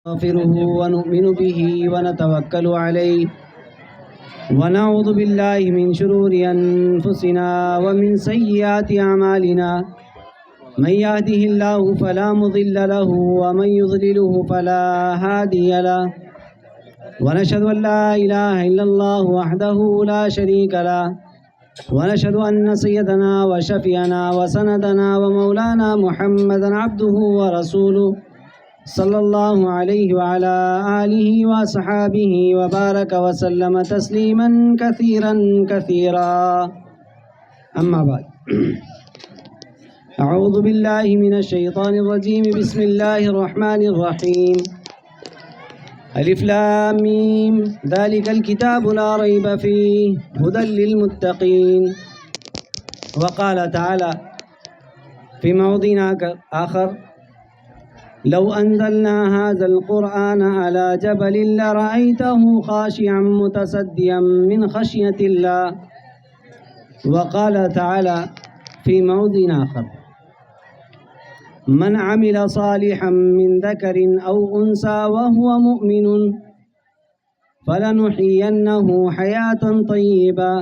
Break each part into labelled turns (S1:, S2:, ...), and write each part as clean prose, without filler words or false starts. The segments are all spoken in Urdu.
S1: نستغفره ونؤمن به ونتوكل عليه ونعوذ بالله من شرور أنفسنا ومن سيئات أعمالنا من يهده الله فلا مضل له ومن يضلله فلا هادي له ونشهد أن لا إله إلا الله وحده لا شريك له ونشهد أن سيدنا وشفيعنا وسندنا ومولانا محمدا عبده ورسوله صلى الله عليه وعلى آله وصحابه وبارك وسلم تسليما كثيرا كثيرا أما بعد أعوذ بالله من الشيطان الرجيم بسم الله الرحمن الرحيم ألف لام ميم ذلك الكتاب لا ريب فيه هدى للمتقين. وقال تعالى في موضع آخر لو أنزلنا هذا القرآن على جبل لرأيته خاشعا متصدعا من خشية الله. وقال تعالى في موضع آخر من عمل صالحا من ذكر أو أنثى وهو مؤمن فلنحيينه حياة طيبة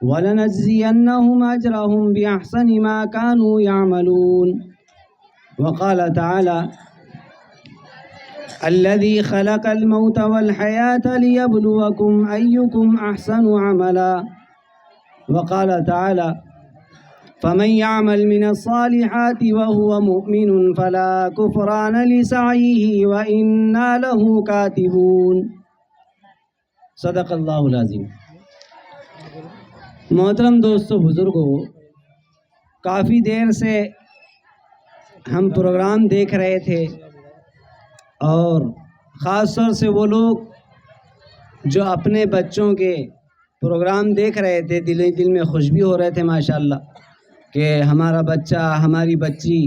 S1: ولنجزينهم أجرهم بأحسن ما كانوا يعملون. وقال تعالى الذي خلق الموت والحياة ليبلوكم أيكم أحسن عملا. وقال تعالى فمن يعمل من الصالحات وهو مؤمن فلا كفران لسعيه وإنا له كاتبون. صدق اللہ العظیم. محترم دوستو بزرگو، کافی دیر سے ہم پروگرام دیکھ رہے تھے اور خاص طور سے وہ لوگ جو اپنے بچوں کے پروگرام دیکھ رہے تھے دل میں خوش بھی ہو رہے تھے ماشاءاللہ کہ ہمارا بچہ ہماری بچی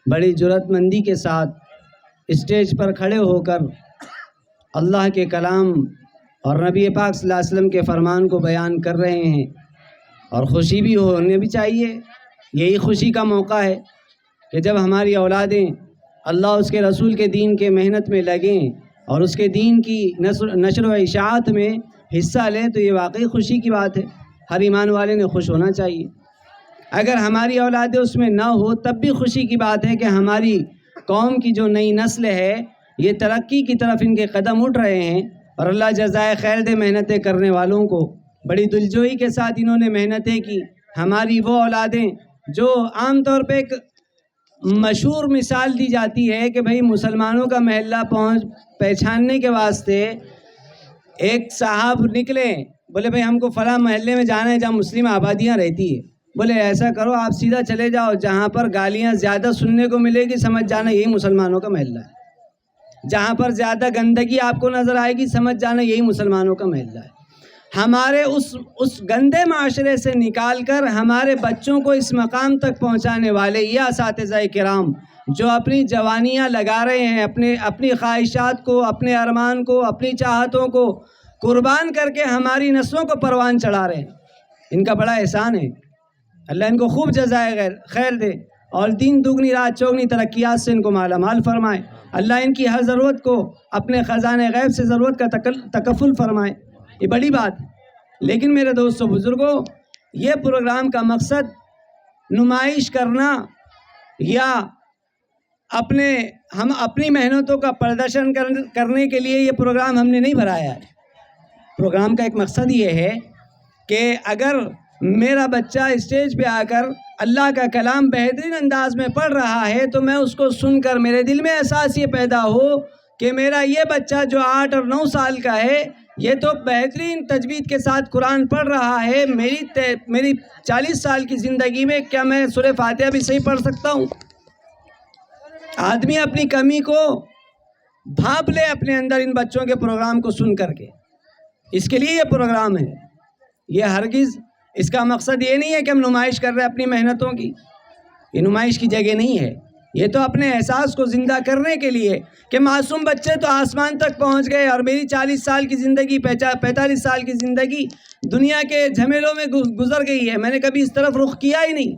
S1: بڑی جرأت مندی کے ساتھ اسٹیج پر کھڑے ہو کر اللہ کے کلام اور نبی پاک صلی اللہ علیہ وسلم کے فرمان کو بیان کر رہے ہیں، اور خوشی بھی ہونے بھی چاہیے. یہی خوشی کا موقع ہے کہ جب ہماری اولادیں اللہ اس کے رسول کے دین کے محنت میں لگیں اور اس کے دین کی نشر و اشاعت میں حصہ لیں، تو یہ واقعی خوشی کی بات ہے. ہر ایمان والے نے خوش ہونا چاہیے. اگر ہماری اولادیں اس میں نہ ہو تب بھی خوشی کی بات ہے کہ ہماری قوم کی جو نئی نسل ہے یہ ترقی کی طرف ان کے قدم اٹھ رہے ہیں، اور اللہ جزائے خیر دے محنتیں کرنے والوں کو. بڑی دلجوئی کے ساتھ انہوں نے محنتیں کی. ہماری وہ اولادیں جو عام طور پہ ایک مشہور مثال دی جاتی ہے کہ بھئی مسلمانوں کا محلہ پہچاننے کے واسطے ایک صاحب نکلے، بولے بھئی ہم کو فلاں محلے میں جانا ہے جہاں مسلم آبادیاں رہتی ہے. بولے ایسا کرو آپ سیدھا چلے جاؤ، جہاں پر گالیاں زیادہ سننے کو ملے گی سمجھ جانا یہی مسلمانوں کا محلہ ہے. جہاں پر زیادہ گندگی آپ کو نظر آئے گی سمجھ جانا یہی مسلمانوں کا محلہ ہے. ہمارے اس گندے معاشرے سے نکال کر ہمارے بچوں کو اس مقام تک پہنچانے والے یہ اساتذہ کرام جو اپنی جوانیاں لگا رہے ہیں، اپنی خواہشات کو، اپنے ارمان کو، اپنی چاہتوں کو قربان کر کے ہماری نسلوں کو پروان چڑھا رہے ہیں، ان کا بڑا احسان ہے. اللہ ان کو خوب جزائے خیر دے اور دین دگنی رات چوگنی ترقیات سے ان کو مالا مال فرمائے. اللہ ان کی ہر ضرورت کو اپنے خزانے غیب سے ضرورت کا تکفل فرمائے. یہ بڑی بات ہے. لیکن میرے دوستو بزرگوں، یہ پروگرام کا مقصد نمائش کرنا یا ہم اپنی محنتوں کا پردرشن کرنے کے لیے یہ پروگرام ہم نے نہیں بنایا ہے. پروگرام کا ایک مقصد یہ ہے کہ اگر میرا بچہ اسٹیج پہ آ کر اللہ کا کلام بہترین انداز میں پڑھ رہا ہے تو میں اس کو سن کر میرے دل میں احساس یہ پیدا ہو کہ میرا یہ بچہ جو 8 اور 9 سال کا ہے یہ تو بہترین تجوید کے ساتھ قرآن پڑھ رہا ہے. میری 40 سال کی زندگی میں کیا میں سورہ فاتحہ بھی صحیح پڑھ سکتا ہوں؟ آدمی اپنی کمی کو بھانپ لے اپنے اندر ان بچوں کے پروگرام کو سن کر کے. اس کے لیے یہ پروگرام ہے. یہ ہرگز اس کا مقصد یہ نہیں ہے کہ ہم نمائش کر رہے ہیں اپنی محنتوں کی. یہ نمائش کی جگہ نہیں ہے. یہ تو اپنے احساس کو زندہ کرنے کے لیے کہ معصوم بچے تو آسمان تک پہنچ گئے اور میری 40 سال کی زندگی 45 سال کی زندگی دنیا کے جھمیلوں میں گزر گئی ہے. میں نے کبھی اس طرف رخ کیا ہی نہیں.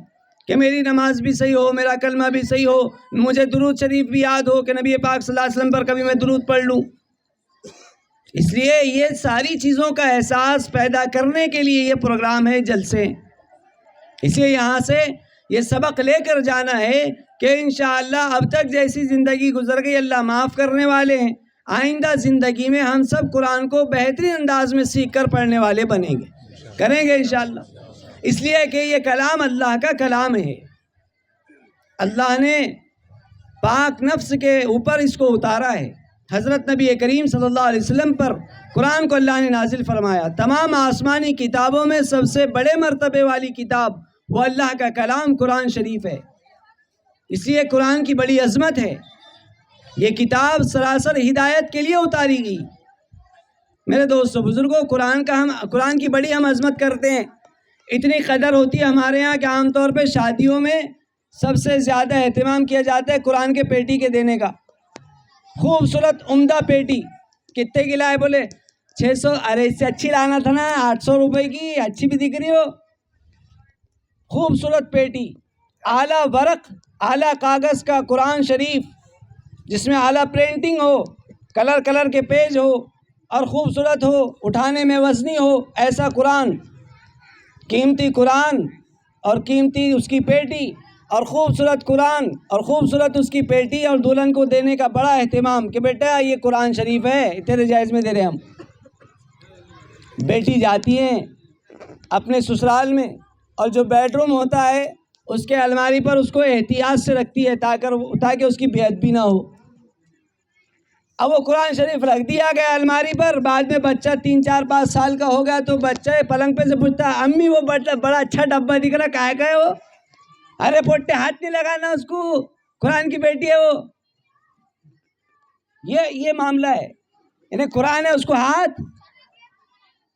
S1: کہ میری نماز بھی صحیح ہو، میرا کلمہ بھی صحیح ہو، مجھے درود شریف بھی یاد ہو کہ نبی پاک صلی اللہ علیہ وسلم پر کبھی میں درود پڑھ لوں۔ اس لیے یہ ساری چیزوں کا احساس پیدا کرنے کے لیے یہ پروگرام ہے، جلسے۔ اس لیے یہاں سے یہ سبق لے کر جانا ہے کہ انشاءاللہ اب تک جیسی زندگی گزر گئی اللہ معاف کرنے والے ہیں، آئندہ زندگی میں ہم سب قرآن کو بہترین انداز میں سیکھ کر پڑھنے والے بنیں گے، کریں گے انشاءاللہ۔ اس لیے کہ یہ کلام اللہ کا کلام ہے، اللہ نے پاک نفس کے اوپر اس کو اتارا ہے۔ حضرت نبی کریم صلی اللہ علیہ وسلم پر قرآن کو اللہ نے نازل فرمایا۔ تمام آسمانی کتابوں میں سب سے بڑے مرتبے والی کتاب وہ اللہ کا کلام قرآن شریف ہے، اس لیے قرآن کی بڑی عظمت ہے۔ یہ کتاب سراسر ہدایت کے لیے اتاری گئی۔ میرے دوستو بزرگوں، قرآن کی بڑی ہم عظمت کرتے ہیں، اتنی قدر ہوتی ہے ہمارے ہاں کہ عام طور پہ شادیوں میں سب سے زیادہ اہتمام کیا جاتا ہے قرآن کے پیٹی کے دینے کا۔ خوبصورت عمدہ پیٹی کتنے کی لائے؟ بولے 600۔ ارے اس سے اچھی لانا تھا نا، 800 روپے کی، اچھی بھی دکھ رہی ہو۔ خوبصورت پیٹی، اعلیٰ ورق، اعلیٰ کاغذ کا قرآن شریف، جس میں اعلیٰ پرنٹنگ ہو، کلر کے پیج ہو اور خوبصورت ہو، اٹھانے میں وزنی ہو، ایسا قرآن، قیمتی قرآن اور قیمتی اس کی پیٹی اور خوبصورت قرآن اور خوبصورت اس کی پیٹی، اور دلہن کو دینے کا بڑا اہتمام کہ بیٹا یہ قرآن شریف ہے، تیرے جائز میں دے رہے ہم۔ بیٹی جاتی ہیں اپنے سسرال میں اور جو بیڈ روم ہوتا ہے اس کے الماری پر اس کو احتیاط سے رکھتی ہے تاکہ اس کی بے ادبی نہ ہو۔ اب وہ قرآن شریف رکھ دیا گیا الماری پر، بعد میں بچہ 3 4 5 سال کا ہو گیا تو بچہ پلنگ پہ سے پوچھتا ہے امی وہ بڑا اچھا ڈبہ دکھ رہا کہاں کا ہے وہ؟ ارے پوٹے ہاتھ نہیں لگانا اس کو، قرآن کی بیٹی ہے وہ۔ یہ معاملہ ہے، یعنی قرآن ہے اس کو ہاتھ،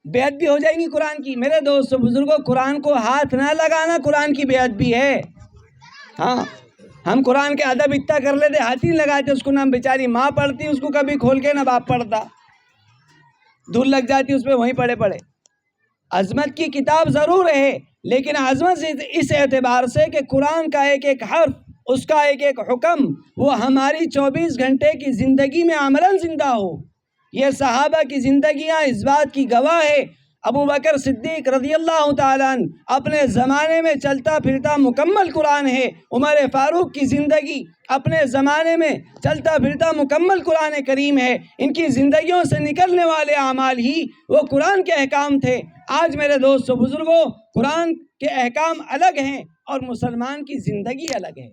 S1: بے ادبی ہو جائیں گی قرآن کی۔ میرے دوستو بزرگوں، قرآن کو ہاتھ نہ لگانا قرآن کی بے ادبی ہے۔ ہاں ہم قرآن کے ادب اتنا کر لیتے، ہاتھ ہی لگاتے اس کو، نہ بیچاری ماں پڑھتی اس کو کبھی کھول کے، نہ باپ پڑھتا، دھول لگ جاتی اس پہ وہیں پڑھے۔ عظمت کی کتاب ضرور ہے، لیکن عظمت اس اعتبار سے کہ قرآن کا ایک ایک حرف، اس کا ایک ایک حکم وہ ہماری 24 گھنٹے کی زندگی میں عملاً زندہ ہو۔ یہ صحابہ کی زندگیاں اس بات کی گواہ ہے۔ ابو بکر صدیق رضی اللہ تعالیٰ عنہ اپنے زمانے میں چلتا پھرتا مکمل قرآن ہے۔ عمر فاروق کی زندگی اپنے زمانے میں چلتا پھرتا مکمل قرآن کریم ہے۔ ان کی زندگیوں سے نکلنے والے اعمال ہی وہ قرآن کے احکام تھے۔ آج میرے دوستو بزرگوں، قرآن کے احکام الگ ہیں اور مسلمان کی زندگی الگ ہے،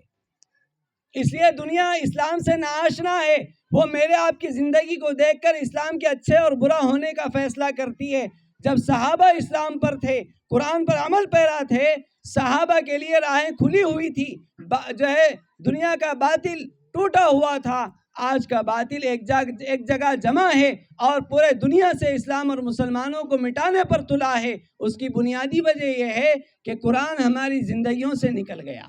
S1: اس لیے دنیا اسلام سے ناآشنا ہے، وہ میرے آپ کی زندگی کو دیکھ کر اسلام کے اچھے اور برا ہونے کا فیصلہ کرتی ہے۔ جب صحابہ اسلام پر تھے، قرآن پر عمل پیرا تھے، صحابہ کے لیے راہیں کھلی ہوئی تھی، جو ہے دنیا کا باطل ٹوٹا ہوا تھا، آج کا باطل ایک جگہ جمع ہے اور پورے دنیا سے اسلام اور مسلمانوں کو مٹانے پر تلا ہے۔ اس کی بنیادی وجہ یہ ہے کہ قرآن ہماری زندگیوں سے نکل گیا۔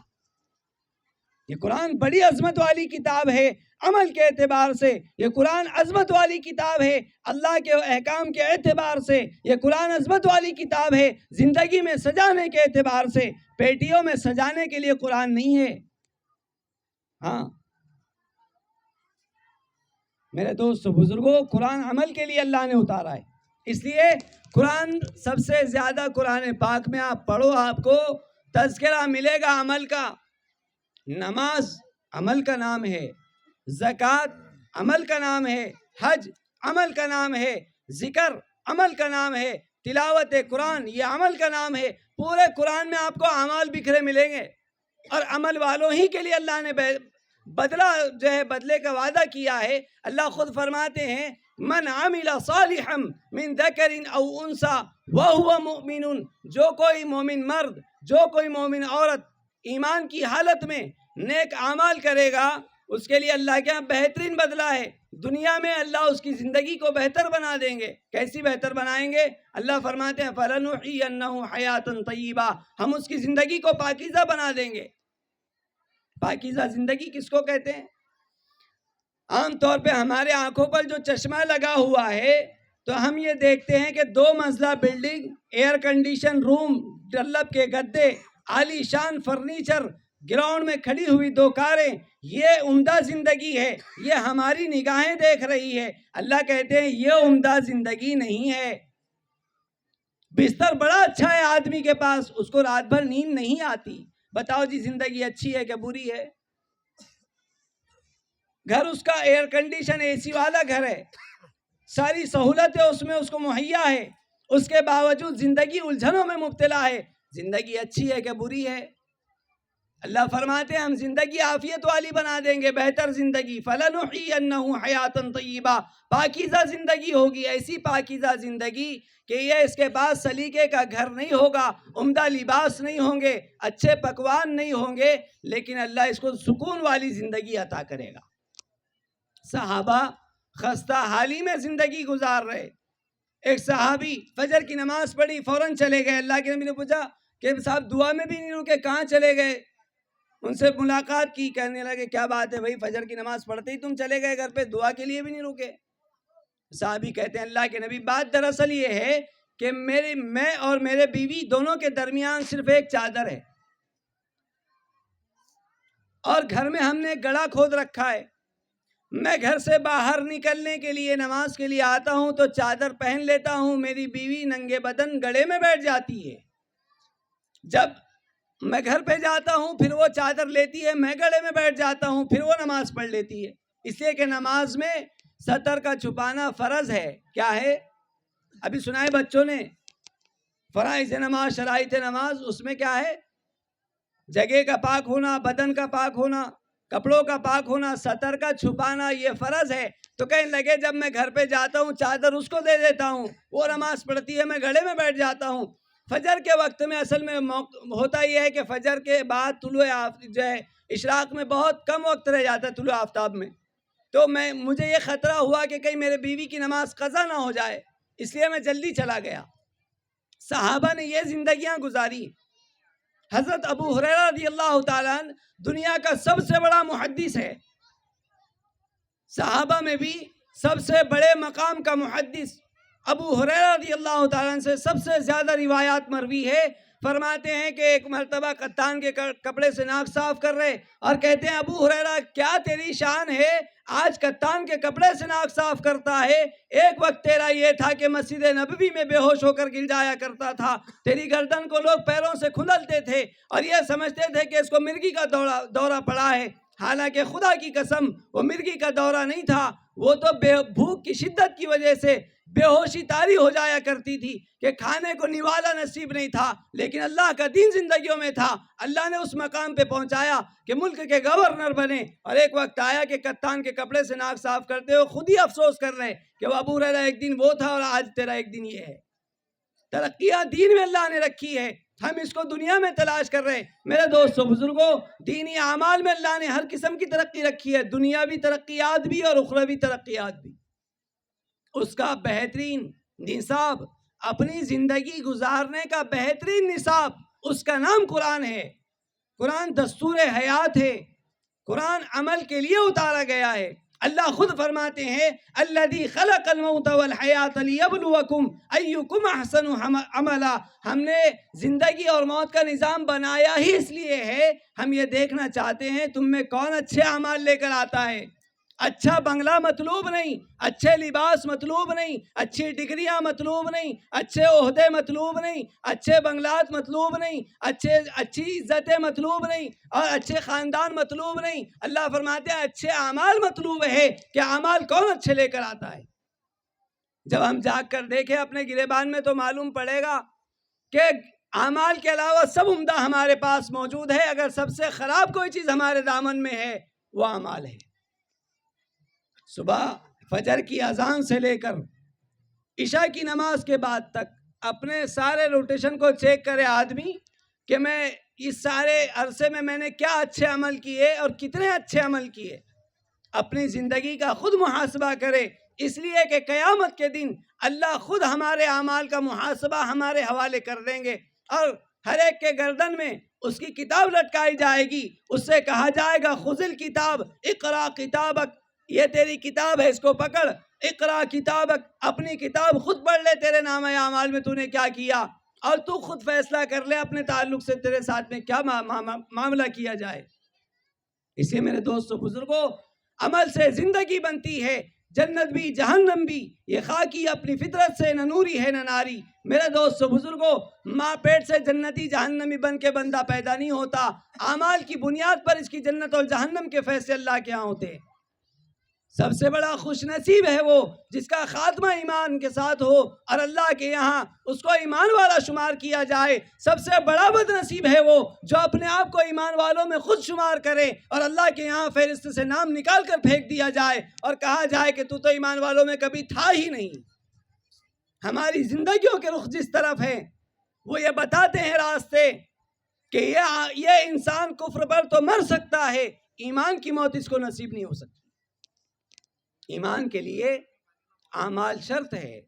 S1: یہ قرآن بڑی عظمت والی کتاب ہے، عمل کے اعتبار سے یہ قرآن عظمت والی کتاب ہے، اللہ کے احکام کے اعتبار سے یہ قرآن عظمت والی کتاب ہے، زندگی میں سجانے کے اعتبار سے، پیٹیوں میں سجانے کے لیے قرآن نہیں ہے۔ ہاں میرے دوستو بزرگوں، قرآن عمل کے لیے اللہ نے اتارا ہے، اس لیے قرآن سب سے زیادہ قرآن پاک میں آپ پڑھو، آپ کو تذکرہ ملے گا عمل کا۔ نماز عمل کا نام ہے، زکوٰۃ عمل کا نام ہے، حج عمل کا نام ہے، ذکر عمل کا نام ہے، تلاوت قرآن یہ عمل کا نام ہے۔ پورے قرآن میں آپ کو اعمال بکھرے ملیں گے، اور عمل والوں ہی کے لیے اللہ نے بدلے کا وعدہ کیا ہے۔ اللہ خود فرماتے ہیں من عمل صالحا من ذکر او انثی وهو مؤمن، جو کوئی مومن مرد، جو کوئی مومن عورت ایمان کی حالت میں نیک اعمال کرے گا، اس کے لیے اللہ کے ہاں بہترین بدلہ ہے۔ دنیا میں اللہ اس کی زندگی کو بہتر بنا دیں گے۔ کیسی بہتر بنائیں گے؟ اللہ فرماتے ہیں فَلَنُحْيِيَنَّهُ حَيَاةً طَيِّبَةً، ہم اس کی زندگی کو پاکیزہ بنا دیں گے۔ پاکیزہ زندگی کس کو کہتے ہیں؟ عام طور پہ ہمارے آنکھوں پر جو چشمہ لگا ہوا ہے تو ہم یہ دیکھتے ہیں کہ 2 منزلہ بلڈنگ، ایئر کنڈیشن روم، ڈلپ کے گدے، عالی شان فرنیچر، گراؤنڈ میں کھڑی ہوئی 2 کاریں، یہ عمدہ زندگی ہے، یہ ہماری نگاہیں دیکھ رہی ہے۔ اللہ کہتے ہیں یہ عمدہ زندگی نہیں ہے۔ بستر بڑا اچھا ہے آدمی کے پاس، اس کو رات بھر نیند نہیں آتی، بتاؤ جی زندگی اچھی ہے کہ بری ہے؟ گھر اس کا ایئر کنڈیشن اے سی والا گھر ہے، ساری سہولتیں اس میں اس کو مہیا ہے، اس کے باوجود زندگی الجھنوں میں مبتلا ہے۔ زندگی اچھی ہے کہ بری ہے؟ اللہ فرماتے ہیں ہم زندگی عافیت والی بنا دیں گے، بہتر زندگی، فَلَنُحْيِيَنَّهُ حَيَاةً طَيِّبَةً، پاکیزہ زندگی ہوگی، ایسی پاکیزہ زندگی کہ یہ اس کے پاس سلیقے کا گھر نہیں ہوگا، عمدہ لباس نہیں ہوں گے، اچھے پکوان نہیں ہوں گے، لیکن اللہ اس کو سکون والی زندگی عطا کرے گا۔ صحابہ خستہ حالی میں زندگی گزار رہے۔ ایک صحابی فجر کی نماز پڑھی، فوراً چلے گئے۔ اللہ کے نبی نے پوچھا کہ صاحب دعا میں بھی نہیں رکے، کہاں چلے گئے؟ ان سے ملاقات کی، کہنے لگے کیا بات ہے بھائی، فجر کی نماز پڑھتے ہی تم چلے گئے گھر پہ، دعا کے لیے بھی نہیں رکے؟ صحابی کہتے ہیں اللہ کے نبی بات دراصل یہ ہے کہ میں اور میرے بیوی دونوں کے درمیان صرف ایک چادر ہے، اور گھر میں ہم نے گڑھا کھود رکھا ہے۔ میں گھر سے باہر نکلنے کے لیے نماز کے لیے آتا ہوں تو چادر پہن لیتا ہوں، میری بیوی ننگے بدن گڑھے میں بیٹھ جاتی ہے۔ جب میں گھر پہ جاتا ہوں پھر وہ چادر لیتی ہے، میں گڑھے میں بیٹھ جاتا ہوں، پھر وہ نماز پڑھ لیتی ہے۔ اس لیے کہ نماز میں سطر کا چھپانا فرض ہے۔ کیا ہے؟ ابھی سنائے بچوں نے، فرائض نماز، شرائط نماز، اس میں کیا ہے؟ جگہ کا پاک ہونا، بدن کا پاک ہونا، کپڑوں کا پاک ہونا، سطر کا چھپانا، یہ فرض ہے۔ تو کہنے لگے جب میں گھر پہ جاتا ہوں چادر اس کو دے دیتا ہوں، وہ نماز پڑھتی ہے، میں گھڑے میں بیٹھ جاتا ہوں۔ فجر کے وقت میں اصل میں ہوتا یہ ہے کہ فجر کے بعد طلوع جو ہے اشراق میں بہت کم وقت رہ جاتا ہے طلوع آفتاب میں، تو مجھے یہ خطرہ ہوا کہ کہیں میرے بیوی کی نماز قضا نہ ہو جائے، اس لیے میں جلدی چلا گیا۔ صحابہ نے یہ زندگیاں گزاری۔ حضرت ابو ہریرہ رضی اللہ تعالیٰ عنہ دنیا کا سب سے بڑا محدث ہے، صحابہ میں بھی سب سے بڑے مقام کا محدث ابو ہریرہ رضی اللہ تعالیٰ عنہ سے سب سے زیادہ روایات مروی ہے۔ فرماتے ہیں کہ ایک مرتبہ قطان کے کپڑے سے ناک صاف کر رہے اور کہتے ہیں ابو ہریرہ کیا تیری شان ہے، آج قطان کے کپڑے سے ناک صاف کرتا ہے، ایک وقت تیرا یہ تھا کہ مسجد نبوی میں بے ہوش ہو کر گر جایا کرتا تھا، تیری گردن کو لوگ پیروں سے کھندلتے تھے اور یہ سمجھتے تھے کہ اس کو مرگی کا دورہ پڑا ہے، حالانکہ خدا کی قسم وہ مرگی کا دورہ نہیں تھا، وہ تو بھوک کی شدت کی وجہ سے بے ہوشی طاری ہو جایا کرتی تھی کہ کھانے کو نوالا نصیب نہیں تھا، لیکن اللہ کا دین زندگیوں میں تھا، اللہ نے اس مقام پہ پہنچایا کہ ملک کے گورنر بنے، اور ایک وقت آیا کہ قطان کے کپڑے سے ناک صاف کرتے ہو خود ہی افسوس کر رہے کہ وہ ابو ہریرہ ایک دن وہ تھا اور آج تیرا ایک دن یہ ہے۔ ترقیات دین میں اللہ نے رکھی ہے، ہم اس کو دنیا میں تلاش کر رہے ہیں۔ میرے دوستو بزرگوں، دینی اعمال میں اللہ نے ہر قسم کی ترقی رکھی ہے، دنیاوی ترقیات بھی اور اخروی ترقیات بھی۔ اس کا بہترین نصاب، اپنی زندگی گزارنے کا بہترین نصاب، اس کا نام قرآن ہے۔ قرآن دستور حیات ہے، قرآن عمل کے لیے اتارا گیا ہے۔ اللہ خود فرماتے ہیں الذی خلق الموت والحیات لیبلوکم ایکم احسن عملا، ہم نے زندگی اور موت کا نظام بنایا ہی اس لیے ہے، ہم یہ دیکھنا چاہتے ہیں تم میں کون اچھے اعمال لے کر آتا ہے۔ اچھا بنگلہ مطلوب نہیں، اچھے لباس مطلوب نہیں، اچھی ڈگریاں مطلوب نہیں، اچھے عہدے مطلوب نہیں، اچھے بنگلات مطلوب نہیں، اچھی عزتیں مطلوب نہیں، اور اچھے خاندان مطلوب نہیں۔ اللہ فرماتے ہیں اچھے اعمال مطلوب ہے کہ اعمال کون اچھے لے کر آتا ہے۔ جب ہم جاگ کر دیکھیں اپنے گریبان میں تو معلوم پڑے گا کہ اعمال کے علاوہ سب عمدہ ہمارے پاس موجود ہے، اگر سب سے خراب کوئی چیز ہمارے دامن میں ہے وہ اعمال ہے۔ صبح فجر کی اذان سے لے کر عشاء کی نماز کے بعد تک اپنے سارے روٹیشن کو چیک کرے آدمی کہ میں اس سارے عرصے میں نے کیا اچھے عمل کیے اور کتنے اچھے عمل کیے، اپنی زندگی کا خود محاسبہ کرے، اس لیے کہ قیامت کے دن اللہ خود ہمارے اعمال کا محاسبہ ہمارے حوالے کر دیں گے، اور ہر ایک کے گردن میں اس کی کتاب لٹکائی جائے گی، اس سے کہا جائے گا خذ الکتاب اقرا کتابک، یہ تیری کتاب ہے، اس کو پکڑ، اقرا کتابک، اپنی کتاب خود پڑھ لے، تیرے نامہ اعمال میں تو نے کیا کیا۔ اور تو خود فیصلہ کر لے اپنے تعلق سے تیرے ساتھ میں کیا معاملہ کیا جائے۔ اسے میرے دوستو بزرگوں، عمل سے زندگی بنتی ہے، جنت بھی جہنم بھی، یہ خاکی اپنی فطرت سے نہ نوری ہے نہ ناری۔ میرے دوستو بزرگوں، ماں پیٹ سے جنتی جہنمی بن کے بندہ پیدا نہیں ہوتا، اعمال کی بنیاد پر اس کی جنت اور جہنم کے فیصلے اللہ کے ہاں ہوتے ہیں۔ سب سے بڑا خوش نصیب ہے وہ جس کا خاتمہ ایمان کے ساتھ ہو اور اللہ کے یہاں اس کو ایمان والا شمار کیا جائے۔ سب سے بڑا بد نصیب ہے وہ جو اپنے آپ کو ایمان والوں میں خود شمار کرے اور اللہ کے یہاں فہرست سے نام نکال کر پھینک دیا جائے اور کہا جائے کہ تو ایمان والوں میں کبھی تھا ہی نہیں۔ ہماری زندگیوں کے رخ جس طرف ہیں وہ یہ بتاتے ہیں راستے کہ یہ انسان کفر پر تو مر سکتا ہے، ایمان کی موت اس کو نصیب نہیں ہو سکتی۔ ایمان کے لیے اعمال شرط ہے،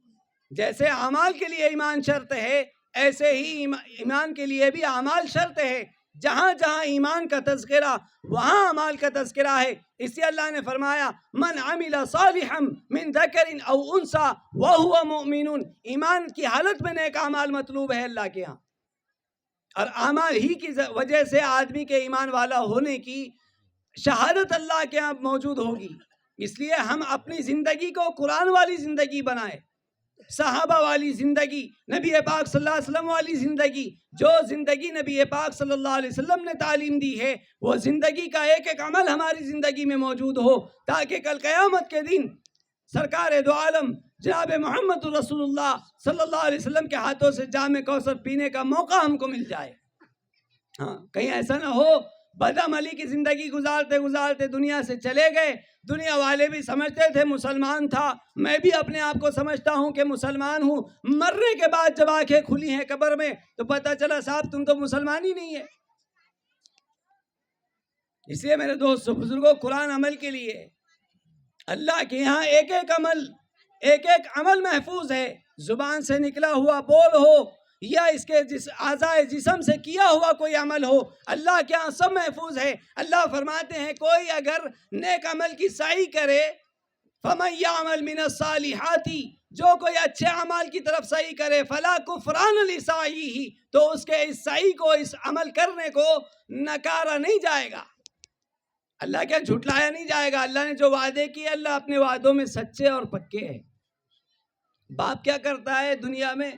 S1: جیسے اعمال کے لیے ایمان شرط ہے ایسے ہی ایمان کے لیے بھی اعمال شرط ہے۔ جہاں جہاں ایمان کا تذکرہ وہاں اعمال کا تذکرہ ہے۔ اس لیے اللہ نے فرمایا من عمل صالحا من ذکر او انثى وهو مؤمن، ایمان کی حالت میں نیک اعمال مطلوب ہے اللہ کے ہاں، اور اعمال ہی کی وجہ سے آدمی کے ایمان والا ہونے کی شہادت اللہ کے ہاں موجود ہوگی۔ اس لیے ہم اپنی زندگی کو قرآن والی زندگی بنائیں، صحابہ والی زندگی، نبی پاک صلی اللہ علیہ وسلم والی زندگی۔ جو زندگی نبی پاک صلی اللہ علیہ وسلم نے تعلیم دی ہے وہ زندگی کا ایک ایک عمل ہماری زندگی میں موجود ہو، تاکہ کل قیامت کے دن سرکار دو عالم جناب محمد رسول اللہ صلی اللہ علیہ وسلم کے ہاتھوں سے جام کوثر پینے کا موقع ہم کو مل جائے۔ ہاں، کہیں ایسا نہ ہو بدعملی علی کی زندگی گزارتے گزارتے دنیا سے چلے گئے، دنیا والے بھی سمجھتے تھے مسلمان تھا، میں بھی اپنے آپ کو سمجھتا ہوں کہ مسلمان ہوں، مرنے کے بعد جب آنکھیں کھلی ہیں قبر میں تو پتہ چلا صاحب تم تو مسلمان ہی نہیں ہے۔ اس لیے میرے دوستو بزرگوں، قرآن عمل کے لیے اللہ کے یہاں ایک ایک عمل محفوظ ہے، زبان سے نکلا ہوا بول ہو یا اس کے اعضائے جسم سے کیا ہوا کوئی عمل ہو، اللہ کے ہاں سب محفوظ ہے۔ اللہ فرماتے ہیں کوئی اگر نیک عمل کی سعی کرے فَمَن يَعْمَلْ مِنَ الصَّالِحَاتِ، جو کوئی اچھے عمل کی طرف سعی کرے فَلَا كُفْرَانَ لِسَعْيِهِ، تو اس کے اس سعی کو، اس عمل کرنے کو نکارا نہیں جائے گا، اللہ کیا جھٹلایا نہیں جائے گا۔ اللہ نے جو وعدے کیے اللہ اپنے وعدوں میں سچے اور پکے ہیں۔ باپ کیا کرتا ہے دنیا میں،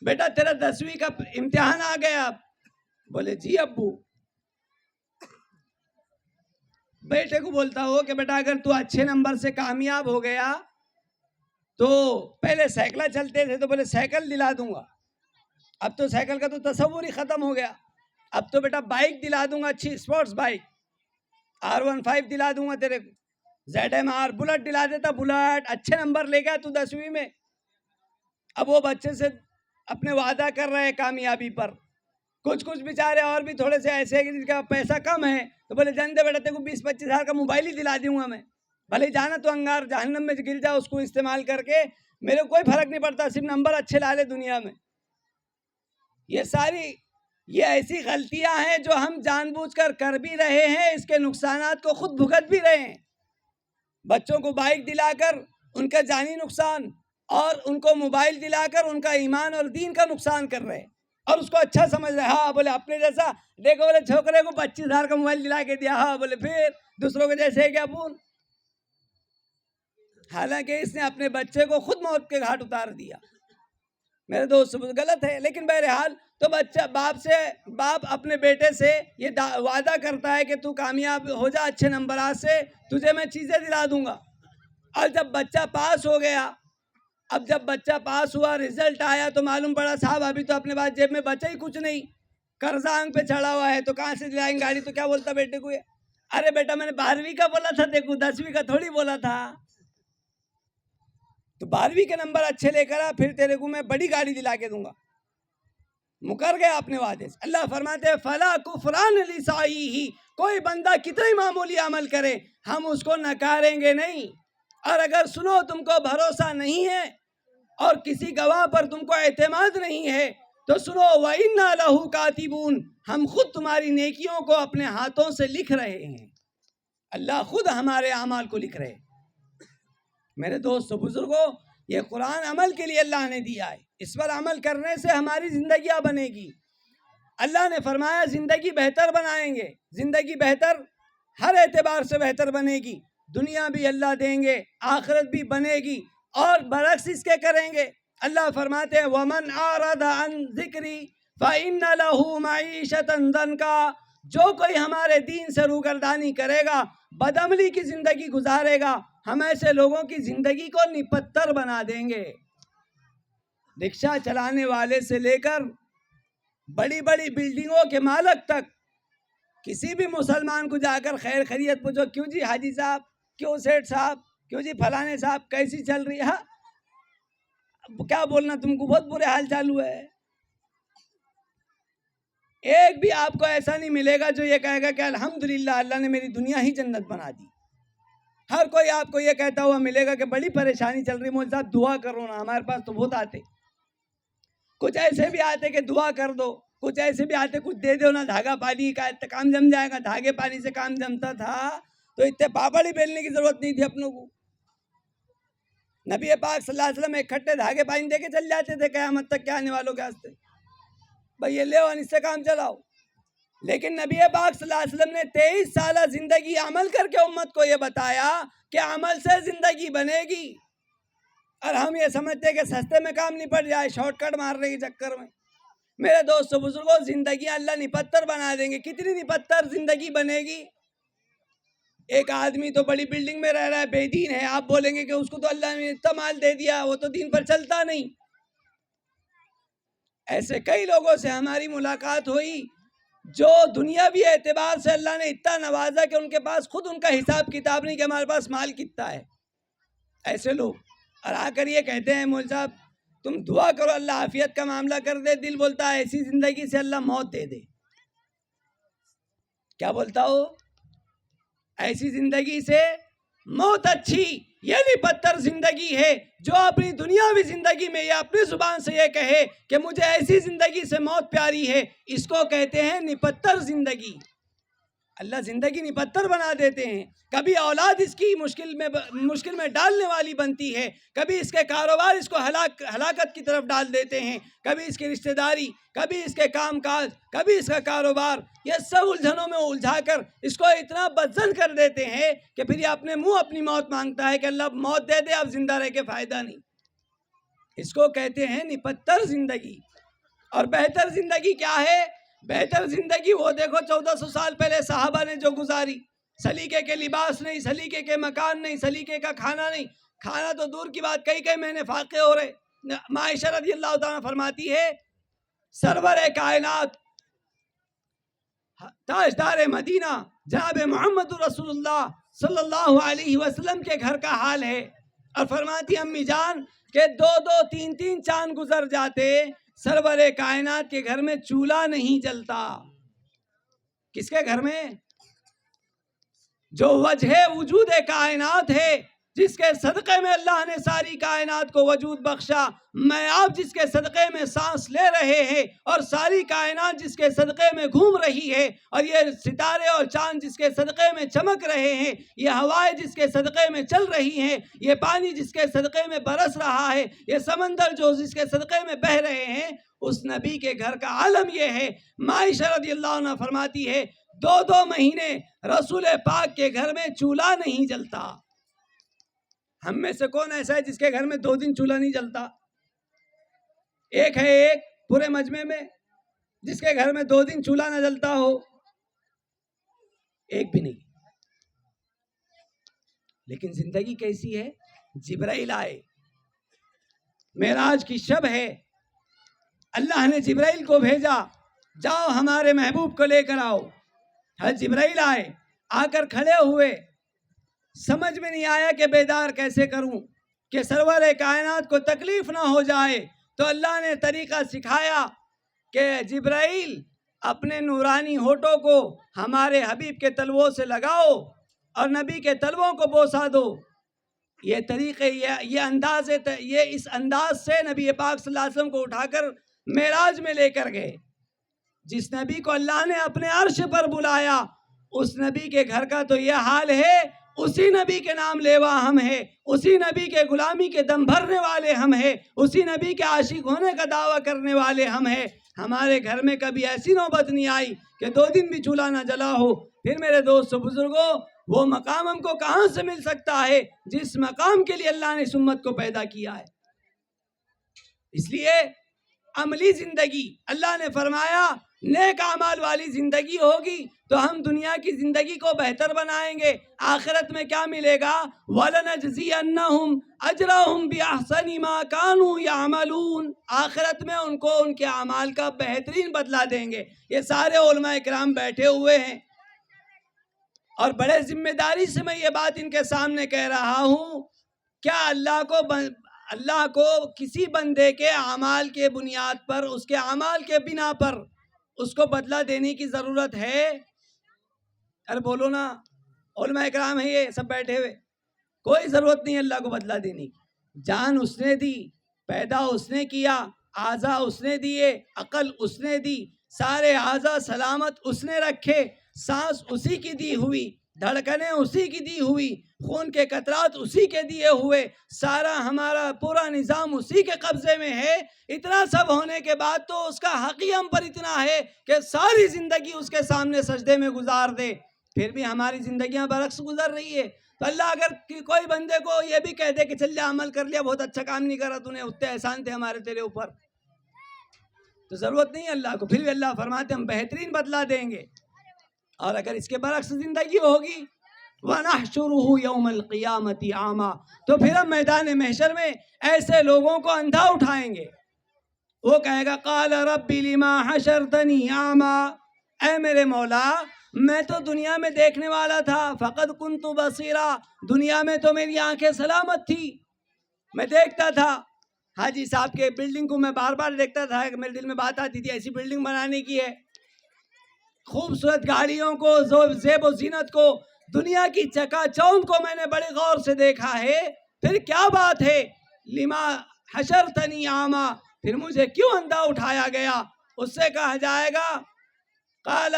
S1: بیٹا تیرا 10ویں کا امتحان آ گیا، بولے جی ابو، بیٹے کو بولتا ہو کہ بیٹا اگر تو اچھے نمبر سے کامیاب ہو گیا تو پہلے سائیکل چلتے تھے تو بولے سائیکل دلا دوں گا، اب تو سائیکل کا تو تصور ہی ختم ہو گیا، اب تو بیٹا بائک دلا دوں گا، اچھی اسپورٹس بائک R15 دلا دوں گا تیرے کو، ZMR بلٹ دلا دیتا، بلٹ اچھے نمبر لے گیا تو 10ویں میں۔ اب وہ بچے سے اپنے وعدہ کر رہے ہیں کامیابی پر، کچھ بیچارے اور بھی تھوڑے سے ایسے ہیں کہ جن کا پیسہ کم ہے تو بولے جان دے بیٹا تیرے کو 20-25 ہزار کا موبائل ہی دلا دوں گا میں، بھلے جانا تو انگار جہنم میں گر جا اس کو استعمال کر کے، میرے کوئی فرق نہیں پڑتا، صرف نمبر اچھے لا لے دنیا میں۔ یہ ایسی غلطیاں ہیں جو ہم جان بوجھ کر بھی رہے ہیں، اس کے نقصانات کو خود بھگت بھی رہے ہیں۔ بچوں کو بائک دلا کر ان کا جانی نقصان اور ان کو موبائل دلا کر ان کا ایمان اور دین کا نقصان کر رہے ہیں، اور اس کو اچھا سمجھ رہے ہیں۔ ہاں بولے اپنے جیسا دیکھو، بولے چھوکرے کو 25 ہزار کا موبائل دلا کے دیا، ہاں بولے پھر دوسروں کے جیسے ہے کیا پون، حالانکہ اس نے اپنے بچے کو خود موت کے گھاٹ اتار دیا۔ میرے دوست غلط ہے، لیکن بہرحال تو بچہ باپ اپنے بیٹے سے یہ وعدہ کرتا ہے کہ تو کامیاب ہو جا اچھے نمبرات سے، تجھے میں چیزیں دلا دوں گا، اور جب بچہ پاس ہو گیا، اب جب بچہ پاس ہوا، رزلٹ آیا تو معلوم پڑا صاحب ابھی تو اپنے پاس جیب میں بچا ہی کچھ نہیں، قرضہ آنکھ پہ چڑھا ہوا ہے، تو کہاں سے دلائیں گاڑی؟ تو کیا بولتا بیٹے کو، ارے بیٹا میں نے 12ویں کا بولا تھا، دیکھو 10ویں کا تھوڑی بولا تھا، تو 12ویں کے نمبر اچھے لے کر آ، پھر تیرے کو میں بڑی گاڑی دلا کے دوں گا۔ مکر گیا اپنے وعدے سے۔ اللہ فرماتے ہیں فَلَا كُفْرَانَ لِسَعْيِهِ، کوئی بندہ کتنا ہی معمولی عمل کرے ہم اس کو نکاریں گے نہیں، اور اگر سنو تم کو بھروسہ نہیں ہے اور کسی گواہ پر تم کو اعتماد نہیں ہے تو سنو وَإِنَّا لَهُ كَاتِبُونَ، ہم خود تمہاری نیکیوں کو اپنے ہاتھوں سے لکھ رہے ہیں، اللہ خود ہمارے اعمال کو لکھ رہے ہیں۔ میرے دوستو بزرگوں، یہ قرآن عمل کے لیے اللہ نے دیا ہے، اس پر عمل کرنے سے ہماری زندگیاں بنے گی۔ اللہ نے فرمایا زندگی بہتر بنائیں گے، زندگی بہتر ہر اعتبار سے بہتر بنے گی، دنیا بھی اللہ دیں گے، آخرت بھی بنے گی، اور برعکس اس کے کریں گے۔ اللہ فرماتے ہیں وَمَنْ أَعْرَضَ عَنْ ذِكْرِي فَإِنَّ لَهُ مَعِيشَةً ضَنْكًا، جو کوئی ہمارے دین سے روگردانی کرے گا، بدعملی کی زندگی گزارے گا، ہم ایسے لوگوں کی زندگی کو نپتر بنا دیں گے۔ رکشہ چلانے والے سے لے کر بڑی بڑی بلڈنگوں کے مالک تک کسی بھی مسلمان کو جا کر خیر خیریت پوچھو، کیوں جی حاجی صاحب، کیوں سیٹھ صاحب، کیوں جی فلانے صاحب، کیسی چل رہی ہے؟ کیا بولنا، تم کو بہت برے حال چالو ہے۔ ایک بھی آپ کو ایسا نہیں ملے گا جو یہ کہے گا کہ الحمدللہ اللہ نے میری دنیا ہی جنت بنا دی۔ ہر کوئی آپ کو یہ کہتا ہوا ملے گا کہ بڑی پریشانی چل رہی، مولوی صاحب دعا کرو نا، ہمارے پاس تو بہت آتے، کچھ ایسے بھی آتے کہ دعا کر دو، کچھ ایسے بھی آتے کچھ دے دو نا، دھاگا پانی کا کام جم جائے گا۔ دھاگے پانی سے کام جمتا تھا تو اتنے پاپڑ ہی بیلنے کی ضرورت نہیں تھی اپنوں کو۔ نبی پاک صلی اللہ علیہ وسلم ایک کھٹے دھاگے پانی دے کے چل جاتے تھے قیامت تک کے آنے والوں کے واسطے، بھئی یہ لے اس سے کام چلاؤ۔ لیکن نبی پاک صلی اللہ علیہ وسلم نے 23 سالہ زندگی عمل کر کے امت کو یہ بتایا کہ عمل سے زندگی بنے گی، اور ہم یہ سمجھتے کہ سستے میں کام نپٹ جائے، شارٹ کٹ مارنے کے چکر میں۔ میرے دوستو بزرگوں، زندگی اللہ نپتر بنا دیں گے۔ کتنی نپتر زندگی بنے گی؟ ایک آدمی تو بڑی بلڈنگ میں رہ رہا ہے، بے دین ہے، آپ بولیں گے کہ اس کو تو اللہ نے اتنا مال دے دیا، وہ تو دین پر چلتا نہیں۔ ایسے کئی لوگوں سے ہماری ملاقات ہوئی جو دنیاوی اعتبار سے اللہ نے اتنا نوازا کہ ان کے پاس خود ان کا حساب کتاب نہیں کہ ہمارے پاس مال کتنا ہے۔ ایسے لوگ اور آ کر یہ کہتے ہیں مول صاحب تم دعا کرو اللہ عافیت کا معاملہ کر دے، دل بولتا ہے ایسی زندگی سے اللہ موت دے دے۔ کیا بولتا ہو؟ ایسی زندگی سے موت اچھی، یہ نپتر زندگی ہے جو اپنی دنیاوی زندگی میں یہ اپنی زبان سے یہ کہے کہ مجھے ایسی زندگی سے موت پیاری ہے، اس کو کہتے ہیں نپتر زندگی۔ اللہ زندگی نپتر بنا دیتے ہیں۔ کبھی اولاد اس کی مشکل میں ڈالنے والی بنتی ہے، کبھی اس کے کاروبار اس کو ہلاکت کی طرف ڈال دیتے ہیں، کبھی اس کی رشتہ داری، کبھی اس کے کام کاج، کبھی اس کا کاروبار، یہ سب الجھنوں میں الجھا کر اس کو اتنا بدزن کر دیتے ہیں کہ پھر یہ اپنے منہ اپنی موت مانگتا ہے کہ اللہ موت دے دے، اب زندہ رہ کے فائدہ نہیں۔ اس کو کہتے ہیں نپتر زندگی۔ اور بہتر زندگی کیا ہے؟ بہتر زندگی وہ دیکھو 1400 سال پہلے صحابہ نے جو گزاری، سلیقے کے لباس نہیں، سلیقے کے مکان نہیں، سلیقے کا کھانا نہیں، کھانا تو دور کی بات، کئی مہینے فاقے ہو رہے۔ عائشہ رضی اللہ تعالیٰ فرماتی ہے سرور کائنات تاجدار مدینہ جناب محمد رسول اللہ صلی اللہ علیہ وسلم کے گھر کا حال ہے، اور فرماتی امی جان کہ 2 3 چاند گزر جاتے سرور کائنات کے گھر میں چولہا نہیں جلتا۔ کس کے گھر میں؟ جو وجہ وجود کائنات ہے، جس کے صدقے میں اللہ نے ساری کائنات کو وجود بخشا، میں آپ جس کے صدقے میں سانس لے رہے ہیں، اور ساری کائنات جس کے صدقے میں گھوم رہی ہے، اور یہ ستارے اور چاند جس کے صدقے میں چمک رہے ہیں، یہ ہوائیں جس کے صدقے میں چل رہی ہیں، یہ پانی جس کے صدقے میں برس رہا ہے، یہ سمندر جو جس کے صدقے میں بہہ رہے ہیں، اس نبی کے گھر کا عالم یہ ہے۔ عائشہ رضی اللہ عنہ فرماتی ہے 2 مہینے رسول پاک کے گھر میں چولہا نہیں جلتا۔ ہم میں سے کون ایسا ہے جس کے گھر میں 2 دن چولہا نہیں جلتا؟ ایک ہے ایک پورے مجمع میں جس کے گھر میں 2 دن چولہا نہ جلتا ہو؟ ایک بھی نہیں۔ لیکن زندگی کیسی ہے؟ جبرائیل آئے، معراج کی شب ہے، اللہ نے جبرائیل کو بھیجا، جاؤ ہمارے محبوب کو لے کر آؤ۔ حضرت جبرائیل آئے، آ کر کھڑے ہوئے، سمجھ میں نہیں آیا کہ بیدار کیسے کروں کہ سرور کائنات کو تکلیف نہ ہو جائے، تو اللہ نے طریقہ سکھایا کہ جبرائیل اپنے نورانی ہونٹوں کو ہمارے حبیب کے تلووں سے لگاؤ اور نبی کے تلووں کو بوسا دو۔ یہ طریقے یہ اس انداز سے نبی پاک صلی اللہ علیہ وسلم کو اٹھا کر معراج میں لے کر گئے۔ جس نبی کو اللہ نے اپنے عرش پر بلایا، اس نبی کے گھر کا تو یہ حال ہے، اسی نبی کے نام لیوا ہم ہیں، اسی نبی کے غلامی کے دم بھرنے والے ہم ہیں، اسی نبی کے عاشق ہونے کا دعویٰ کرنے والے ہم ہیں۔ ہمارے گھر میں کبھی ایسی نوبت نہیں آئی کہ 2 دن بھی چولہا نہ جلا ہو۔ پھر میرے دوست و بزرگوں، وہ مقام ہم کو کہاں سے مل سکتا ہے جس مقام کے لیے اللہ نے اس امت کو پیدا کیا ہے؟ اس لیے عملی زندگی، اللہ نے فرمایا نیک اعمال والی زندگی ہوگی تو ہم دنیا کی زندگی کو بہتر بنائیں گے۔ آخرت میں کیا ملے گا؟ وَلَنَجْزِيَنَّهُمْ أَجْرَهُمْ بِأَحْسَنِ مَا كَانُوا يَعْمَلُونَ، آخرت میں ان کو ان کے اعمال کا بہترین بدلہ دیں گے۔ یہ سارے علماء کرام بیٹھے ہوئے ہیں اور بڑے ذمہ داری سے میں یہ بات ان کے سامنے کہہ رہا ہوں، کیا اللہ کو کسی بندے کے اعمال کے بنیاد پر، اس کے اعمال کے بنا پر اس کو بدلہ دینے کی ضرورت ہے؟ ارے بولو نا، علماء اکرام ہیں یہ سب بیٹھے ہوئے، کوئی ضرورت نہیں اللہ کو بدلہ دینے کی۔ جان اس نے دی، پیدا اس نے کیا، اعضاء اس نے دیے، عقل اس نے دی، سارے اعضاء سلامت اس نے رکھے، سانس اسی کی دی ہوئی، دھڑکنیں اسی کی دی ہوئی، خون کے قطرات اسی کے دیے ہوئے، سارا ہمارا پورا نظام اسی کے قبضے میں ہے۔ اتنا سب ہونے کے بعد تو اس کا حق ہی ہم پر اتنا ہے کہ ساری زندگی اس کے سامنے سجدے میں گزار دے، پھر بھی ہماری زندگیاں برعکس گزر رہی ہے۔ تو اللہ اگر کوئی بندے کو یہ بھی کہہ دے کہ چل جا عمل کر لیا، بہت اچھا کام نہیں کرا تو نے، اتنے احسان تھے ہمارے تیرے اوپر، تو ضرورت نہیں ہے اللہ کو، پھر بھی اللہ فرماتے ہم بہترین بدلہ دیں گے۔ اور اگر اس کے برعکس زندگی ہوگی وَنَحْشُرُهُ يَوْمَ الْقِيَامَةِ عَامًا، تو پھر ہم میدان محشر میں ایسے لوگوں کو اندھا اٹھائیں گے، وہ کہے گا قَالَ رَبِّ لِمَا حَشَرْتَنِي عَامًا، اے میرے مولا میں تو دنیا میں دیکھنے والا تھا، فَقَدْ كُنْتُ بَصِيرًا، دنیا میں تو میری آنکھیں سلامت تھی، میں دیکھتا تھا حاجی صاحب کے بلڈنگ کو، میں بار بار دیکھتا تھا کہ میرے دل میں بات آتی تھی ایسی بلڈنگ بنانے کی ہے، خوبصورت گاڑیوں کو، زیب و زینت کو، دنیا کی چکا چوند کو میں نے بڑے غور سے دیکھا ہے، پھر کیا بات ہے لما حشرتنی اعما، پھر مجھے کیوں اندھا اٹھایا گیا؟ اس سے کہا جائے گا قال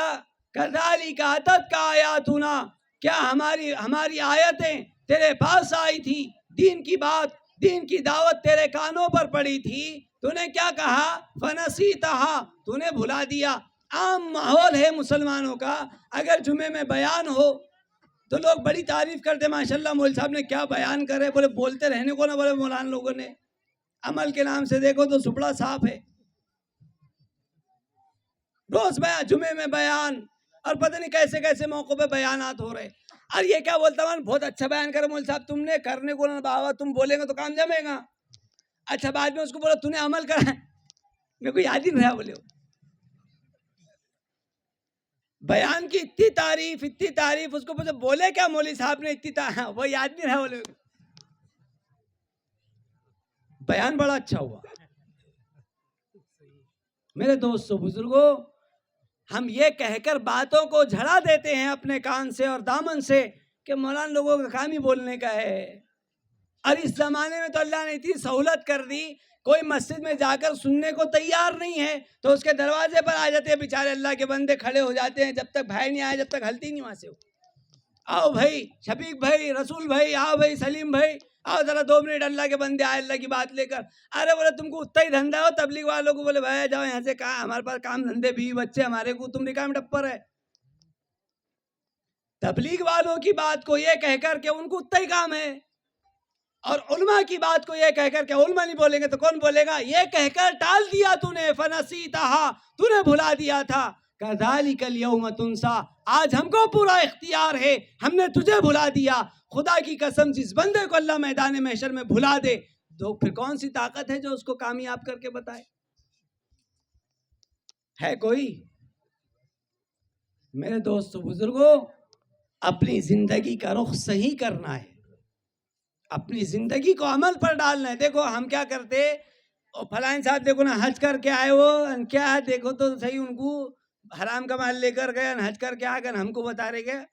S1: کذالک اتتک آیاتنا، کیا ہماری آیتیں تیرے پاس آئی تھی، دین کی بات، دین کی دعوت تیرے کانوں پر پڑی تھی، تو نے کیا کہا؟ فنسیتہا، تو نے بھلا دیا۔ عام ماحول ہے مسلمانوں کا، اگر جمعے میں بیان ہو تو لوگ بڑی تعریف کرتے، ماشاءاللہ مول صاحب نے کیا بیان کرے، بولے بولتے رہنے کو نہ بولے مولانا لوگوں نے، عمل کے نام سے دیکھو تو سپڑا صاف ہے، روز بیان، جمعے میں بیان، اور پتہ نہیں کیسے کیسے موقع پہ بیانات ہو رہے، اور یہ کیا بولتا ہے بہت اچھا بیان کرے مول صاحب تم نے، کرنے کو نہ بابا، تم بولیں گے تو کام جمے گا، اچھا بعد میں اس کو بولا تو نے عمل کرا، میرے کو یاد ہی نہیں رہا، بولے بیان کی اتنی تعریف، اس کو بولے کیا مولوی صاحب نے اتنی تعریف، وہ یاد نہیں رہا، بولے بیان بڑا اچھا ہوا۔ میرے دوستو بزرگوں، ہم یہ کہہ کر باتوں کو جھڑا دیتے ہیں اپنے کان سے اور دامن سے کہ مولانا لوگوں کا کام ہی بولنے کا ہے، اور اس زمانے میں تو اللہ نے اتنی سہولت کر دی، کوئی مسجد میں جا کر سننے کو تیار نہیں ہے تو اس کے دروازے پر آ جاتے ہیں بیچارے اللہ کے بندے، کھڑے ہو جاتے ہیں، جب تک بھائی نہیں آئے جب تک ہلتی نہیں وہاں سے، آؤ بھائی شفیق بھائی، رسول بھائی، آؤ بھائی سلیم بھائی، آؤ ذرا 2 منٹ، اللہ کے بندے آئے اللہ کی بات لے کر۔ ارے بولے تم کو اتنا ہی دھندا ہو تبلیغ والوں کو، بولے بھائی جاؤ یہاں سے، کہاں ہمارے پاس کام دھندے بھی بچے ہمارے کو، تم نکام ٹپر ہے۔ تبلیغ والوں کی بات کو یہ کہہ کر کہ ان کو اتنا ہی کام ہے، اور علماء کی بات کو یہ کہہ کر کہ علماء نہیں بولیں گے تو کون بولے گا، یہ کہہ کر ٹال دیا تو نے، فنسیتہا، تو نے بھلا دیا تھا، کذالک الیوم تنسا، آج ہم کو پورا اختیار ہے، ہم نے تجھے بھلا دیا۔ خدا کی قسم جس بندے کو اللہ میدان محشر میں بھلا دے تو پھر کون سی طاقت ہے جو اس کو کامیاب کر کے بتائے؟ ہے کوئی؟ میرے دوستو بزرگوں، اپنی زندگی کا رخ صحیح کرنا ہے، اپنی زندگی کو عمل پر ڈالنا ہے۔ دیکھو ہم کیا کرتے، فلان صاحب دیکھو نا حج کر کے آئے وہ کیا ہے، دیکھو تو صحیح، ان کو حرام کا مال لے کر گئے، حج کر کے آ کر ہم کو بتا رہے گئے۔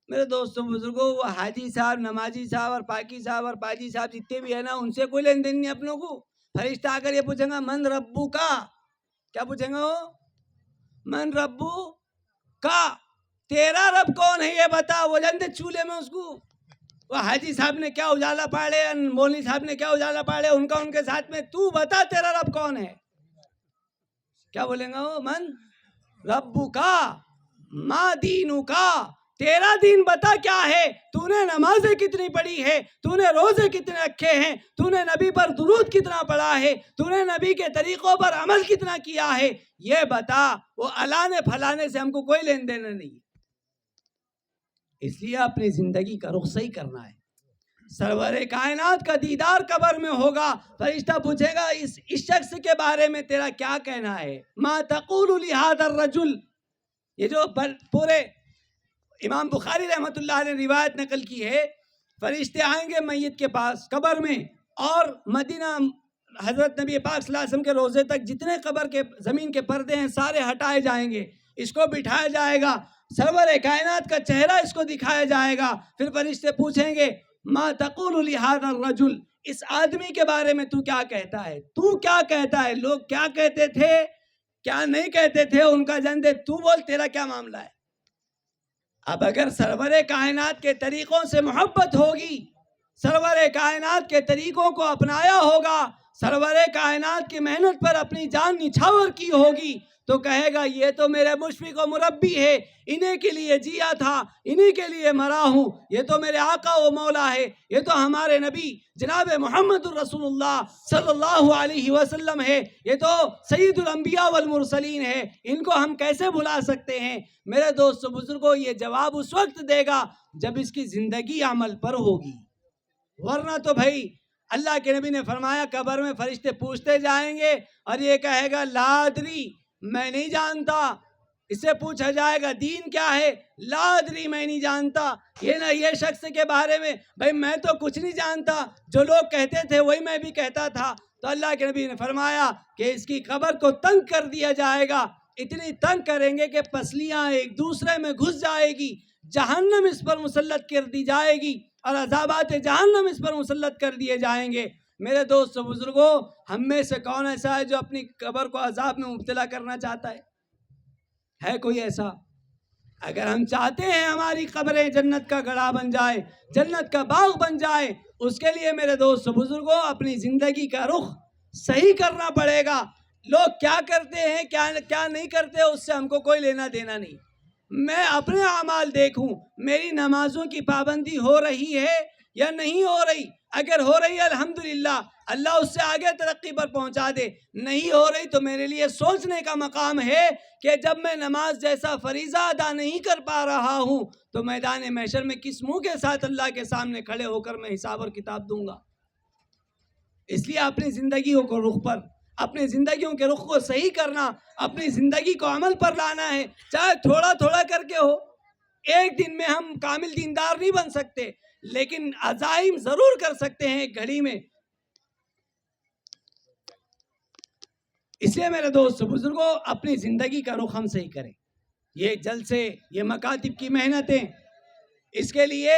S1: میرے دوستوں بزرگوں، وہ حاجی صاحب، نمازی صاحب اور پاکی صاحب اور پاجی صاحب جتنے بھی ہیں نا، ان سے کوئی لین دین نہیں اپنوں کو۔ فرشتہ آ کر یہ پوچھیں گا من ربو کا، کیا پوچھیں گا وہ؟ من ربو کا، تیرا رب کون ہے یہ بتا، وہ جانتے چولہے میں اس کو وہ حاجی صاحب نے کیا اجالا پاڑے، مولوی صاحب نے کیا اجالا پاڑے، ان کا ان کے ساتھ میں تو بتا تیرا رب کون ہے؟ کیا بولیں گا وہ؟ من ربو کا ما دینو کا، تیرا دین بتا کیا ہے، تو نے نمازیں کتنی پڑھی ہے، تو نے روزے کتنے رکھے ہیں، تو نے نبی پر درود کتنا پڑھا ہے، تو نے نبی کے طریقوں پر عمل کتنا کیا ہے، یہ بتا۔ وہ الانے پھلانے سے ہم کو کوئی لین دین نہیں۔ اس لیے اپنی زندگی کا رخ صحیح کرنا ہے۔ سرور کائنات کا دیدار قبر میں ہوگا، فرشتہ پوچھے گا اس شخص کے بارے میں تیرا کیا کہنا ہے؟ ما تقول لہذا الرجل، یہ جو پورے امام بخاری رحمۃ اللہ نے روایت نقل کی ہے، فرشتے آئیں گے میت کے پاس قبر میں، اور مدینہ حضرت نبی پاک صلی اللہ علیہ وسلم کے روزے تک جتنے قبر کے زمین کے پردے ہیں سارے ہٹائے جائیں گے، اس کو بٹھایا جائے گا، سرور کائنات کا چہرہ اس کو دکھایا جائے گا۔ پھر فرشتے پوچھیں گے ما تقول لہذا الرجل، اس آدمی کے بارے میں تو کیا کہتا ہے، تو کیا کہتا ہے، لوگ کیا کہتے تھے کیا نہیں کہتے تھے ان کا جاندے، تو بول تیرا کیا معاملہ ہے۔ اب اگر سرور کائنات کے طریقوں سے محبت ہوگی، سرور کائنات کے طریقوں کو اپنایا ہوگا، سرور کائنات کی محنت پر اپنی جان نچھاور کی ہوگی، تو کہے گا یہ تو میرے مشفق و مربی ہے، انہیں کے لیے جیا تھا، انہیں کے لیے مرا ہوں، یہ تو میرے آقا و مولا ہے، یہ تو ہمارے نبی جناب محمد الرسول اللہ صلی اللہ علیہ وسلم ہے، یہ تو سید الانبیاء والمرسلین ہے، ان کو ہم کیسے بھلا سکتے ہیں؟ میرے دوست بزرگوں، یہ جواب اس وقت دے گا جب اس کی زندگی عمل پر ہوگی، ورنہ تو بھائی اللہ کے نبی نے فرمایا قبر میں فرشتے پوچھتے جائیں گے اور یہ کہے گا لا ادری، میں نہیں جانتا۔ اس سے پوچھا جائے گا دین کیا ہے، لا ادری، میں نہیں جانتا۔ یہ نہ یہ شخص کے بارے میں بھائی میں تو کچھ نہیں جانتا، جو لوگ کہتے تھے وہی میں بھی کہتا تھا۔ تو اللہ کے نبی نے فرمایا کہ اس کی قبر کو تنگ کر دیا جائے گا، اتنی تنگ کریں گے کہ پسلیاں ایک دوسرے میں گھس جائے گی، جہنم اس پر مسلط کر دی جائے گی، اور عذابات جہنم اس پر مسلط کر دیے جائیں گے۔ میرے دوست بزرگوں، ہم میں سے کون ایسا ہے جو اپنی قبر کو عذاب میں مبتلا کرنا چاہتا ہے کوئی ایسا؟ اگر ہم چاہتے ہیں ہماری قبریں جنت کا گڑھا بن جائے، جنت کا باغ بن جائے، اس کے لیے میرے دوست بزرگوں اپنی زندگی کا رخ صحیح کرنا پڑے گا۔ لوگ کیا کرتے ہیں کیا نہیں کرتے اس سے ہم کو کوئی لینا دینا نہیں۔ میں اپنے اعمال دیکھوں، میری نمازوں کی پابندی ہو رہی ہے یا نہیں ہو رہی، اگر ہو رہی ہے الحمدللہ، اللہ اس سے آگے ترقی پر پہنچا دے، نہیں ہو رہی تو میرے لیے سوچنے کا مقام ہے کہ جب میں نماز جیسا فریضہ ادا نہیں کر پا رہا ہوں تو میدان محشر میں کس منہ کے ساتھ اللہ کے سامنے کھڑے ہو کر میں حساب اور کتاب دوں گا۔ اس لیے اپنی زندگیوں کو رخ پر، اپنی زندگیوں کے رخ کو صحیح کرنا، اپنی زندگی کو عمل پر لانا ہے، چاہے تھوڑا تھوڑا کر کے ہو۔ ایک دن میں ہم کامل دیندار نہیں بن سکتے، لیکن عزائم ضرور کر سکتے ہیں ایک گھڑی میں۔ اس لیے میرے دوست بزرگوں اپنی زندگی کا رخ ہم صحیح کریں۔ یہ جلسے، یہ مکاتب کی محنتیں، اس کے لیے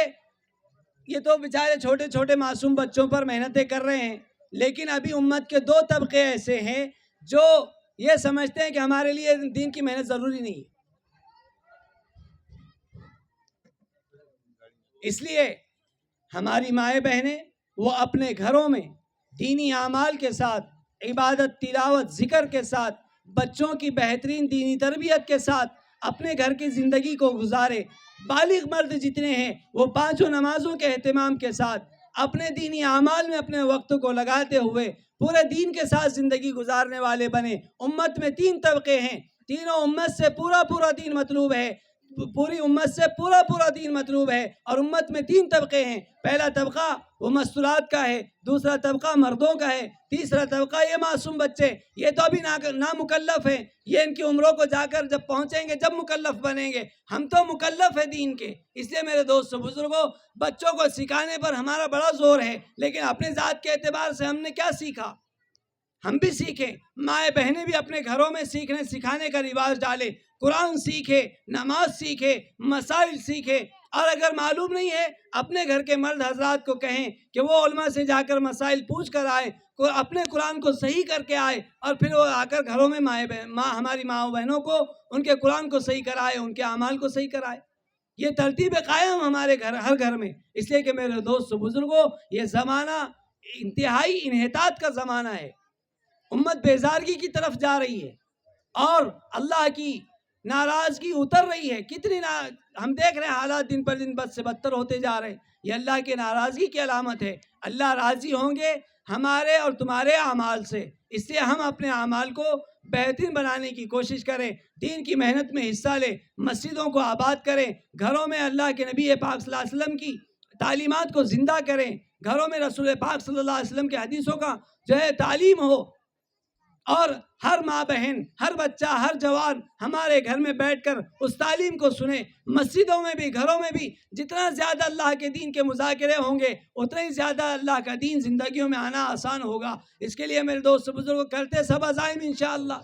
S1: یہ تو بیچارے چھوٹے چھوٹے معصوم بچوں پر محنتیں کر رہے ہیں، لیکن ابھی امت کے دو طبقے ایسے ہیں جو یہ سمجھتے ہیں کہ ہمارے لیے دین کی محنت ضروری نہیں ہے۔ اس لیے ہماری مائیں بہنیں وہ اپنے گھروں میں دینی اعمال کے ساتھ، عبادت، تلاوت، ذکر کے ساتھ، بچوں کی بہترین دینی تربیت کے ساتھ اپنے گھر کی زندگی کو گزارے۔ بالغ مرد جتنے ہیں وہ پانچوں نمازوں کے اہتمام کے ساتھ اپنے دینی اعمال میں اپنے وقت کو لگاتے ہوئے پورے دین کے ساتھ زندگی گزارنے والے بنے۔ امت میں تین طبقے ہیں، تینوں امت سے پورا دین مطلوب ہے، پوری امت سے پورا دین مطلوب ہے، اور امت میں تین طبقے ہیں۔ پہلا طبقہ وہ مستورات کا ہے، دوسرا طبقہ مردوں کا ہے، تیسرا طبقہ یہ معصوم بچے، یہ تو ابھی نامکلف ہیں، یہ ان کی عمروں کو جا کر جب پہنچیں گے جب مکلف بنیں گے، ہم تو مکلف ہیں دین کے۔ اس لیے میرے دوست بزرگوں بچوں کو سکھانے پر ہمارا بڑا زور ہے، لیکن اپنے ذات کے اعتبار سے ہم نے کیا سیکھا؟ ہم بھی سیکھیں، مائیں بہنیں بھی اپنے گھروں میں سیکھنے سکھانے کا رواج ڈالیں، قرآن سیکھے، نماز سیکھے، مسائل سیکھے، اور اگر معلوم نہیں ہے اپنے گھر کے مرد حضرات کو کہیں کہ وہ علماء سے جا کر مسائل پوچھ کر آئے، اپنے قرآن کو صحیح کر کے آئے، اور پھر وہ آ کر گھروں میں ہماری ماں بہنوں کو ان کے قرآن کو صحیح کرائے، ان کے اعمال کو صحیح کرائے۔ یہ ترتیب قائم ہمارے گھر ہر گھر میں. اس لیے کہ میرے دوست بزرگوں یہ زمانہ انتہائی انحطاط کا زمانہ ہے. امت بیزارگی کی طرف جا رہی ہے اور اللہ کی ناراضگی اتر رہی ہے. ہم دیکھ رہے ہیں حالات دن پر دن بد سے بدتر ہوتے جا رہے ہیں. یہ اللہ کی ناراضگی کی علامت ہے. اللہ راضی ہوں گے ہمارے اور تمہارے اعمال سے. اس لیے ہم اپنے اعمال کو بہترین بنانے کی کوشش کریں, دین کی محنت میں حصہ لیں, مسجدوں کو آباد کریں, گھروں میں اللہ کے نبی پاک صلی اللہ علیہ وسلم کی تعلیمات کو زندہ کریں, گھروں میں رسول پاک صلی اللہ علیہ وسلم کے حدیثوں کا جو ہے تعلیم ہو, اور ہر ماں بہن, ہر بچہ, ہر جوان ہمارے گھر میں بیٹھ کر اس تعلیم کو سنیں. مسجدوں میں بھی گھروں میں بھی جتنا زیادہ اللہ کے دین کے مذاکرے ہوں گے اتنا ہی زیادہ اللہ کا دین زندگیوں میں آنا آسان ہوگا. اس کے لیے میرے دوست بزرگ کرتے سب عزائم انشاءاللہ.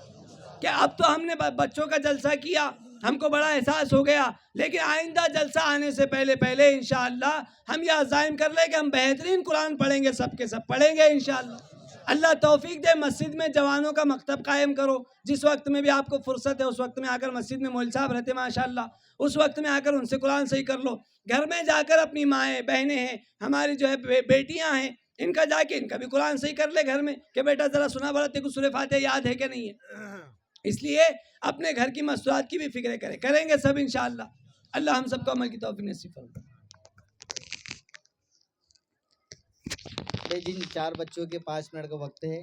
S1: کہ اب تو ہم نے بچوں کا جلسہ کیا, ہم کو بڑا احساس ہو گیا, لیکن آئندہ جلسہ آنے سے پہلے انشاءاللہ ہم یہ عزائم کر لیں کہ ہم بہترین قرآن پڑھیں گے, سب کے سب پڑھیں گے انشاءاللہ. اللہ توفیق دے. مسجد میں جوانوں کا مکتب قائم کرو. جس وقت میں بھی آپ کو فرصت ہے اس وقت میں آ کر, مسجد میں مول صاحب رہتے ماشاءاللہ, اس وقت میں آ کر ان سے قرآن صحیح کر لو. گھر میں جا کر اپنی مائیں بہنیں ہیں, ہماری جو ہے بیٹیاں ہیں, ان کا جا کے ان کا بھی قرآن صحیح کر لے گھر میں کہ بیٹا ذرا سنا بڑا تیرے کو سورہ فاتحہ یاد ہے کہ نہیں ہے. اس لیے اپنے گھر کی مصروفات کی بھی فکر کریں گے سب انشاءاللہ. اللہ ہم سب کو عمل کی توفیق نصیب فرمائے.
S2: جن 4 بچوں کے 5 منٹ کا وقت ہے.